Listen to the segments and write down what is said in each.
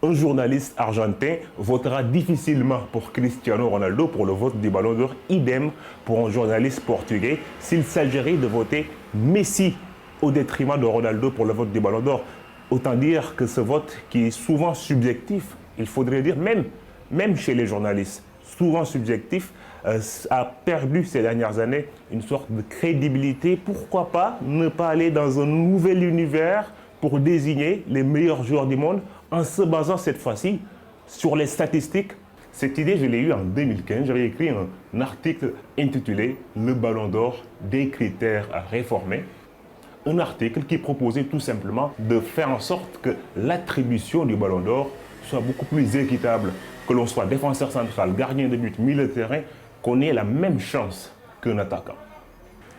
Un journaliste argentin votera difficilement pour Cristiano Ronaldo pour le vote du Ballon d'Or, idem pour un journaliste portugais s'il s'agirait de voter Messi au détriment de Ronaldo pour le vote du Ballon d'Or. Autant dire que ce vote, qui est souvent subjectif, il faudrait dire même chez les journalistes, souvent subjectif, a perdu ces dernières années une sorte de crédibilité. Pourquoi pas ne pas aller dans un nouvel univers pour désigner les meilleurs joueurs du monde en se basant cette fois-ci sur les statistiques? Cette idée, je l'ai eue en 2015. J'avais écrit un article intitulé « Le Ballon d'Or, des critères à réformer ». Un article qui proposait tout simplement de faire en sorte que l'attribution du Ballon d'Or soit beaucoup plus équitable, que l'on soit défenseur central, gardien de but, milieu de terrain, qu'on ait la même chance qu'un attaquant.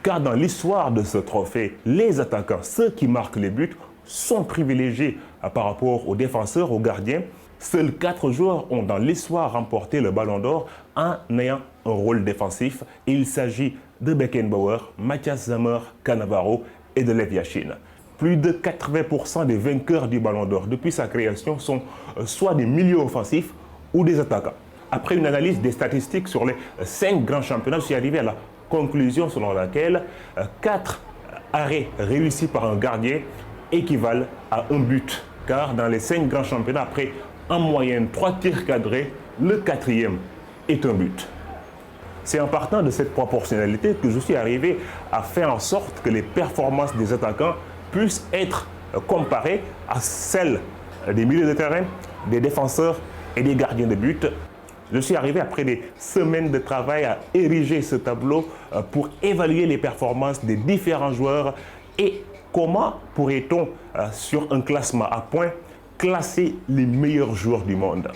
Car dans l'histoire de ce trophée, les attaquants, ceux qui marquent les buts, sont privilégiés par rapport aux défenseurs, aux gardiens. Seuls 4 joueurs ont dans l'histoire remporté le Ballon d'Or en ayant un rôle défensif. Il s'agit de Beckenbauer, Matthias Sammer, Cannavaro et de Lev Yashin. Plus de 80% des vainqueurs du Ballon d'Or depuis sa création sont soit des milieux offensifs ou des attaquants. Après une analyse des statistiques sur les 5 grands championnats, je suis arrivé à la conclusion selon laquelle 4 arrêts réussis par un gardien équivalent à un but. Car dans les 5 grands championnats, après en moyenne 3 tirs cadrés, le 4e est un but. C'est en partant de cette proportionnalité que je suis arrivé à faire en sorte que les performances des attaquants puissent être comparées à celles des milieux de terrain, des défenseurs et des gardiens de but. Je suis arrivé après des semaines de travail à ériger ce tableau pour évaluer les performances des différents joueurs et comment pourrait-on, sur un classement à points, classer les meilleurs joueurs du monde.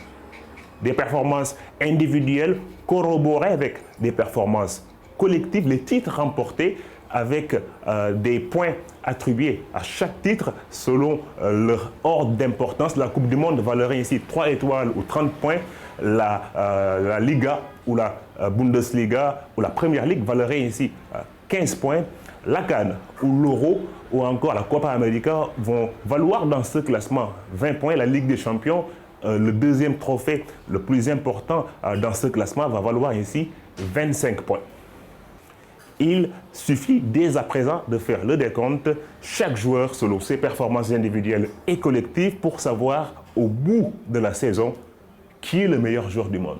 Des performances individuelles corroborées avec des performances collectives, les titres remportés avec des points attribués à chaque titre selon leur ordre d'importance. La Coupe du Monde valerait ici 3 étoiles ou 30 points. La Liga ou la Bundesliga ou la Première Ligue valerait ici 15 points. La CAN ou l'Euro ou encore la Copa América vont valoir dans ce classement 20 points. La Ligue des Champions, le deuxième trophée le plus important dans ce classement, va valoir ici 25 points. Il suffit dès à présent de faire le décompte, chaque joueur selon ses performances individuelles et collectives pour savoir au bout de la saison qui est le meilleur joueur du monde.